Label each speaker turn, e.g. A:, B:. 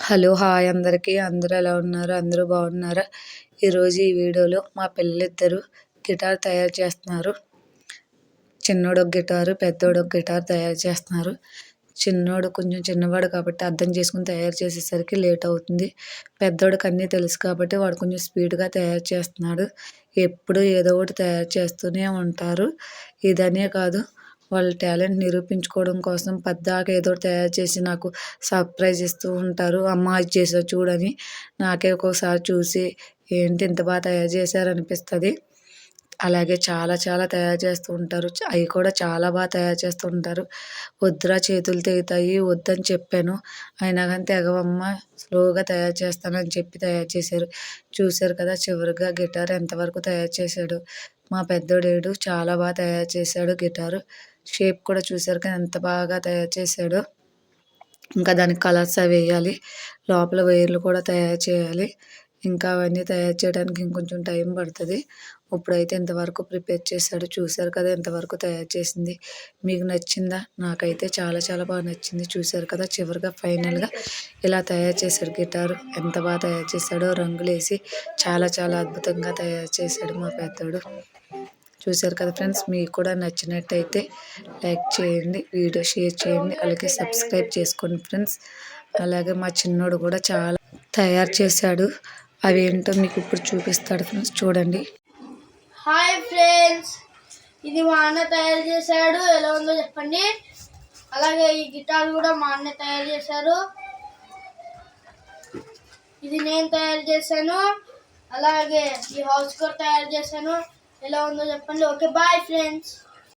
A: Hello! Hi అందరికీ. అందరూ ఎలా ఉన్నారు? అందరూ బాగున్నారా? ఈరోజు ఈ వీడియోలో మా పిల్లలిద్దరూ గిటార్ తయారు చేస్తున్నారు. చిన్నోడు ఒక గిటారు, పెద్దోడు ఒక గిటార్ తయారు చేస్తున్నారు. చిన్నోడు కొంచెం చిన్నవాడు కాబట్టి అర్థం చేసుకొని తయారు చేసేసరికి లేట్ అవుతుంది. పెద్దోడికి అన్నీ తెలుసు కాబట్టి వాడు కొంచెం స్పీడ్‌గా తయారు చేస్తున్నాడు. ఎప్పుడూ ఏదో ఒకటి తయారు చేస్తూనే ఉంటారు. ఇదనే కాదు, వాళ్ళ టాలెంట్ నిరూపించుకోవడం కోసం పద్దాక ఏదో ఒకటి తయారు చేసి నాకు సర్ప్రైజ్ ఇస్తూ ఉంటారు. అమ్మ ఇది చేసావు చూడని. నాకే ఒక్కోసారి చూసి ఏంటి ఇంత బాగా తయారు చేశారనిపిస్తది. అలాగే చాలా చాలా తయారు చేస్తూ ఉంటారు. అవి కూడా చాలా బాగా తయారు చేస్తూ ఉంటారు. వద్దురా చేతులు తెగుతాయి వద్దని చెప్పాను. అయినా కానీ తెగవమ్మ స్లోగా తయారు చేస్తానని చెప్పి తయారు చేశారు. చూశారు కదా చివరిగా గిటార్ ఎంతవరకు తయారు చేశాడు. మా పెద్దోడేడు చాలా బాగా తయారు చేశాడు గిటారు. షేప్ కూడా చూశారు కదా ఎంత బాగా తయారు చేశాడో. ఇంకా దానికి కలర్స్ అవి వేయాలి. లోపల వైర్లు కూడా తయారు చేయాలి. ఇంకా అవన్నీ తయారు చేయడానికి ఇంకొంచెం టైం పడుతుంది. ఇప్పుడైతే ఇంతవరకు ప్రిపేర్ చేశాడు. చూశారు కదా ఎంతవరకు తయారు చేసింది. మీకు నచ్చిందా? నాకైతే చాలా చాలా బాగా నచ్చింది. చూశారు కదా చివరిగా ఫైనల్‌గా ఇలా తయారు చేశాడు గిటారు. ఎంత బాగా తయారు చేశాడో రంగులేసి చాలా చాలా అద్భుతంగా తయారు చేశాడు మా పెద్దోడు. చూశారు కదా ఫ్రెండ్స్, మీకు కూడా నచ్చినట్టయితే లైక్ చేయండి, వీడియో షేర్ చేయండి, అలాగే సబ్స్క్రైబ్ చేసుకోండి ఫ్రెండ్స్. అలాగే మా చిన్నోడు కూడా చాలా తయారు చేశాడు. అవి ఏంటో మీకు ఇప్పుడు చూపిస్తాడు ఫ్రెండ్స్, చూడండి.
B: హాయ్ ఫ్రెండ్స్, ఇది మా అన్న తయారు చేశాడు. ఎలా ఉందో చెప్పండి. అలాగే ఈ గిటార్ కూడా మా అన్న తయారు చేశారు. ఇది నేను తయారు చేశాను. అలాగే ఈ హౌస్ కూడా తయారు చేశాను. ఎలా ఉందో చెప్పండి. Okay bye friends.